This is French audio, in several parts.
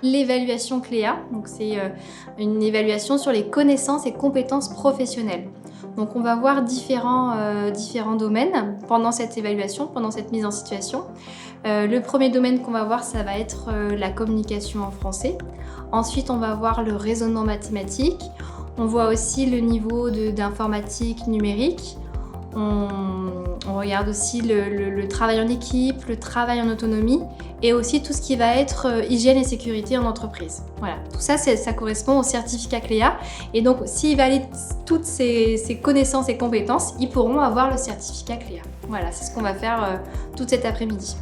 L'évaluation CLEA, donc c'est une évaluation sur les connaissances et compétences professionnelles. Donc on va voir différents domaines pendant cette évaluation, pendant cette mise en situation. Le premier domaine qu'on va voir, ça va être la communication en français. Ensuite, on va voir le raisonnement mathématique. On voit aussi le niveau d'informatique numérique. On regarde aussi le travail en équipe, le travail en autonomie et aussi tout ce qui va être hygiène et sécurité en entreprise. Voilà, tout ça, ça correspond au certificat CLEA. Et donc, s'ils valident toutes ces connaissances et compétences, ils pourront avoir le certificat CLEA. Voilà, c'est ce qu'on va faire tout cet après-midi.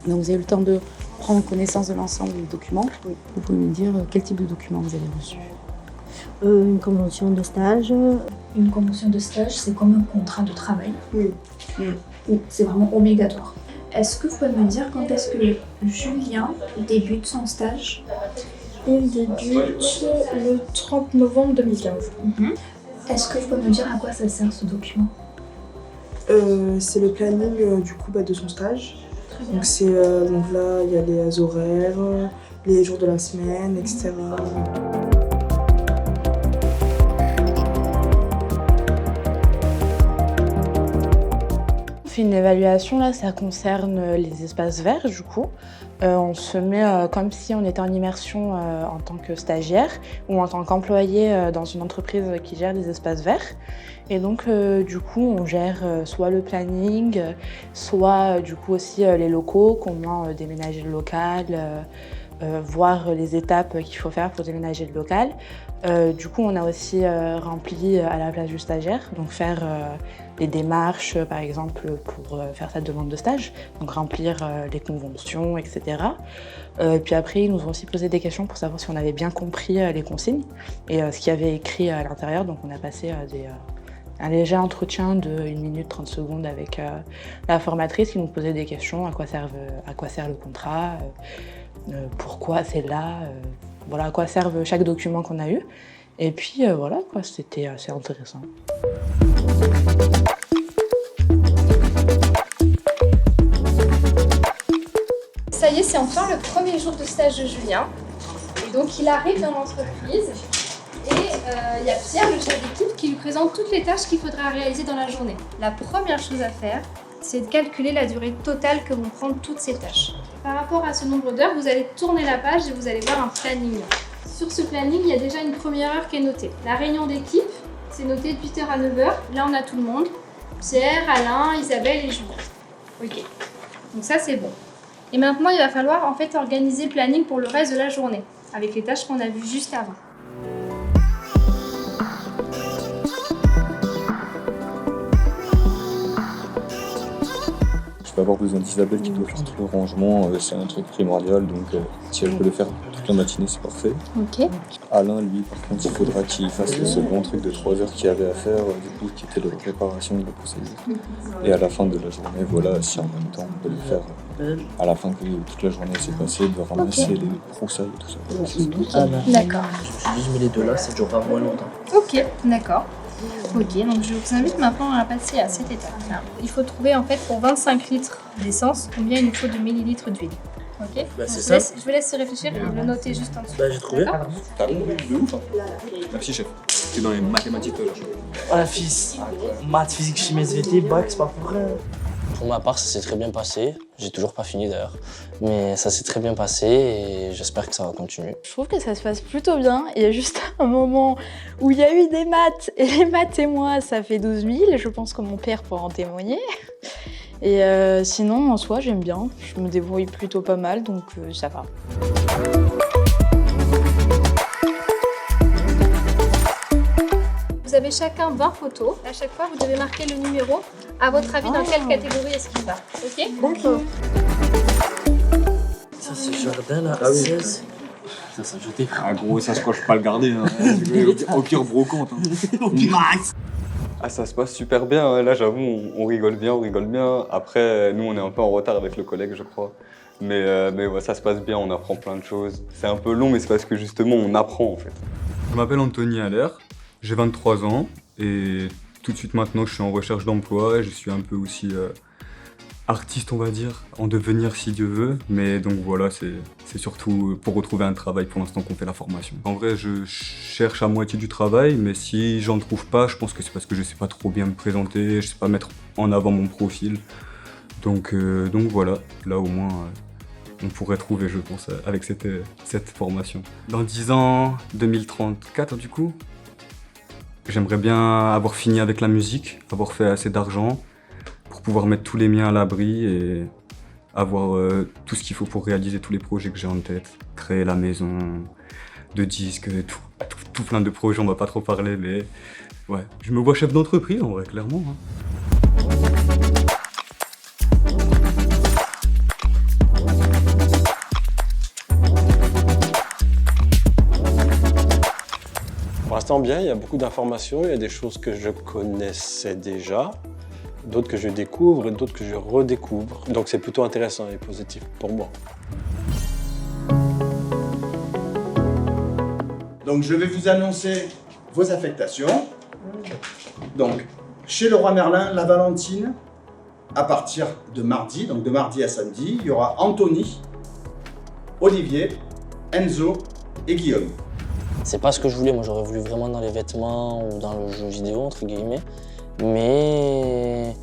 Donc, vous avez eu le temps de prendre connaissance de l'ensemble des documents. Oui. Vous pouvez me dire quel type de documents vous avez reçu? Une convention de stage. Une convention de stage, c'est comme un contrat de travail. Oui. C'est vraiment obligatoire. Est-ce que vous pouvez me dire quand est-ce que Julien débute son stage? Il débute le 30 novembre 2015. Est-ce que vous pouvez me dire à quoi ça sert ce document? C'est le planning de son stage. Donc donc là, il y a les horaires, les jours de la semaine, etc. On fait une évaluation, là, ça concerne les espaces verts, du coup. On se met comme si on était en immersion en tant que stagiaire ou en tant qu'employé dans une entreprise qui gère les espaces verts. Et donc, du coup, on gère soit le planning, soit du coup aussi les locaux, comment déménager le local, voir les étapes qu'il faut faire pour déménager le local. Du coup, on a aussi rempli à la place du stagiaire, donc faire les démarches, par exemple, pour faire sa demande de stage, donc remplir les conventions, etc. Puis après, ils nous ont aussi posé des questions pour savoir si on avait bien compris les consignes et ce qu'il y avait écrit à l'intérieur. Donc, on a passé un léger entretien de 1 minute 30 secondes avec la formatrice qui nous posait des questions, à quoi sert le contrat, pourquoi c'est là, voilà, à quoi servent chaque document qu'on a eu. Et puis voilà, quoi, c'était assez intéressant. Ça y est, c'est enfin le premier jour de stage de Julien. Et donc il arrive dans l'entreprise. Et il y a Pierre, le chef d'équipe, qui lui présente toutes les tâches qu'il faudra réaliser dans la journée. La première chose à faire, c'est de calculer la durée totale que vont prendre toutes ces tâches. Par rapport à ce nombre d'heures, vous allez tourner la page et vous allez voir un planning. Sur ce planning, il y a déjà une première heure qui est notée. La réunion d'équipe, c'est noté de 8h à 9h. Là, on a tout le monde. Pierre, Alain, Isabelle et Julien. Ok, donc ça, c'est bon. Et maintenant, il va falloir en fait organiser le planning pour le reste de la journée, avec les tâches qu'on a vues juste avant. Je vais avoir besoin d'Isabelle qui doit faire tout le rangement, c'est un truc primordial, donc si elle peut le faire toute la matinée, c'est parfait. Ok. Alain, lui, par contre, il faudra qu'il fasse le second truc de 3 heures qu'il y avait à faire, du coup, qui était la préparation de la procédure. Et à la fin de la journée, voilà, si en même temps on peut le faire, à la fin que toute la journée s'est passée, de ramasser les broussailles et tout ça. D'accord. Si je mets les deux là, ça durera moins longtemps. Ok, d'accord. Ok, donc je vous invite maintenant à passer à cette étape-là. Il faut trouver en fait pour 25 litres d'essence combien il nous faut de millilitres d'huile. Ok. Bah, c'est ça. Je vous laisse réfléchir et le noter juste en dessous. Bah, j'ai trouvé. T'as de ouf, hein. Merci, chef. T'es dans les mathématiques, toi, là. Voilà, fils. Maths, physique, chimie, SVT, bac, c'est pas pour vrai. Pour ma part, ça s'est très bien passé. J'ai toujours pas fini d'ailleurs. Mais ça s'est très bien passé et j'espère que ça va continuer. Je trouve que ça se passe plutôt bien. Il y a juste un moment où il y a eu des maths. Et les maths et moi, ça fait 12 000. Je pense que mon père pourra en témoigner. Et sinon, en soi, j'aime bien. Je me débrouille plutôt pas mal, donc ça va. Vous avez chacun 20 photos. À chaque fois, vous devez marquer le numéro. À votre avis, dans quelle catégorie est-ce qu'il va? Ok? D'accord. Ça, c'est jardin là, Ah oui. 16. Ça, ça jeté. Ah gros, ça se croit, je peux pas le garder. Hein. Au pire, brocante. Hein. Au max. Ah, ça se passe super bien. Hein. Là, j'avoue, on rigole bien, on rigole bien. Après, nous, on est un peu en retard avec le collègue, je crois. Mais ouais, ça se passe bien, on apprend plein de choses. C'est un peu long, mais c'est parce que justement, on apprend en fait. Je m'appelle Anthony Allaire, j'ai 23 ans et tout de suite maintenant, je suis en recherche d'emploi. Je suis un peu aussi artiste, on va dire, en devenir si Dieu veut. Mais donc voilà, c'est surtout pour retrouver un travail pour l'instant qu'on fait la formation. En vrai, je cherche à moitié du travail, mais si j'en trouve pas, je pense que c'est parce que je sais pas trop bien me présenter, je sais pas mettre en avant mon profil. Donc voilà, là au moins on pourrait trouver, je pense, avec cette formation. Dans 10 ans, 2034 du coup, j'aimerais bien avoir fini avec la musique, avoir fait assez d'argent pour pouvoir mettre tous les miens à l'abri et avoir tout ce qu'il faut pour réaliser tous les projets que j'ai en tête. Créer la maison de disques, tout plein de projets, on va pas trop parler, mais ouais. Je me vois chef d'entreprise en vrai, clairement. Hein. Pour l'instant bien, il y a beaucoup d'informations, il y a des choses que je connaissais déjà, d'autres que je découvre et d'autres que je redécouvre. Donc c'est plutôt intéressant et positif pour moi. Donc je vais vous annoncer vos affectations. Donc chez Leroy Merlin, la Valentine, à partir de mardi, donc de mardi à samedi, il y aura Anthony, Olivier, Enzo et Guillaume. C'est pas ce que je voulais, moi j'aurais voulu vraiment dans les vêtements ou dans le jeu vidéo, entre guillemets. Mais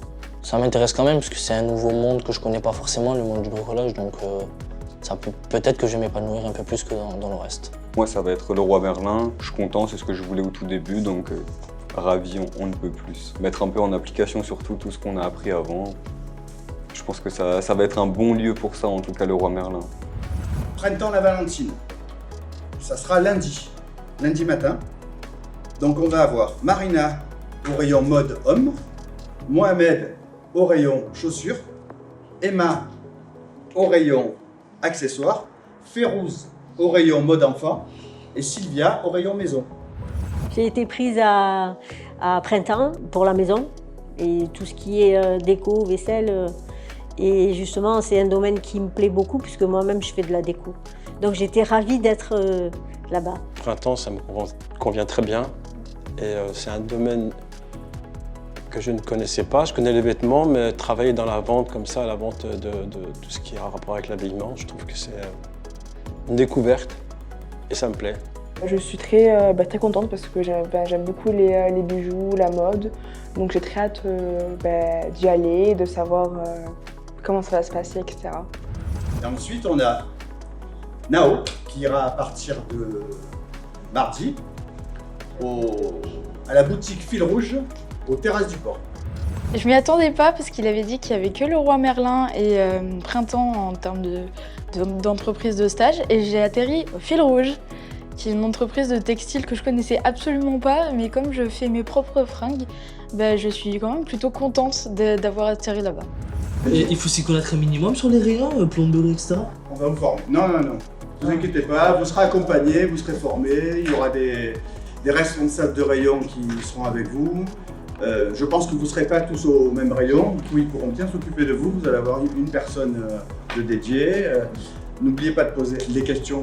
ça m'intéresse quand même parce que c'est un nouveau monde que je connais pas forcément, le monde du bricolage, donc ça peut-être que je vais m'épanouir un peu plus que dans le reste. Moi ça va être Leroy Merlin, je suis content, c'est ce que je voulais au tout début, donc ravi, on ne peut plus. Mettre un peu en application surtout tout ce qu'on a appris avant. Je pense que ça va être un bon lieu pour ça, en tout cas Leroy Merlin. Printemps la Valentine, ça sera lundi matin. Donc on va avoir Marina au rayon mode homme, Mohamed au rayon chaussures, Emma au rayon accessoires, Férouz au rayon mode enfant et Sylvia au rayon maison. J'ai été prise à printemps pour la maison et tout ce qui est déco, vaisselle. Et justement, c'est un domaine qui me plaît beaucoup puisque moi-même je fais de la déco. Donc j'étais ravie d'être là-bas. Printemps, ça me convient très bien et c'est un domaine que je ne connaissais pas. Je connais les vêtements, mais travailler dans la vente comme ça, la vente de tout ce qui a rapport avec l'habillement, je trouve que c'est une découverte et ça me plaît. Je suis très contente parce que j'aime beaucoup les bijoux, la mode, donc j'ai très hâte d'y aller, de savoir comment ça va se passer, etc. Et ensuite, on a Nao qui ira à partir de mardi à la boutique Fil Rouge aux Terrasses du Port. Je m'y attendais pas parce qu'il avait dit qu'il n'y avait que Leroy Merlin et Printemps en termes d'entreprise de stage et j'ai atterri au Fil Rouge, qui est une entreprise de textile que je connaissais absolument pas, mais comme je fais mes propres fringues, je suis quand même plutôt contente d'avoir atterri là-bas. Et il faut s'y connaître un minimum sur les rayons, plomberie, etc. On va vous former. Non. Ne vous inquiétez pas, vous serez accompagnés, vous serez formés, il y aura des responsables de rayon qui seront avec vous. Je pense que vous ne serez pas tous au même rayon, où ils pourront bien s'occuper de vous, vous allez avoir une personne de dédiée. N'oubliez pas de poser des questions,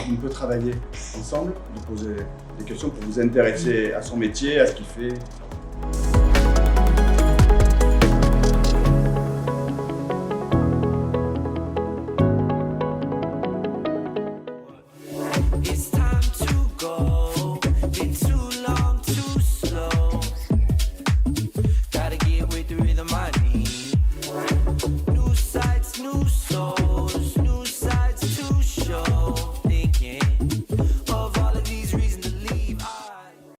on peut travailler ensemble, de poser des questions pour vous intéresser à son métier, à ce qu'il fait.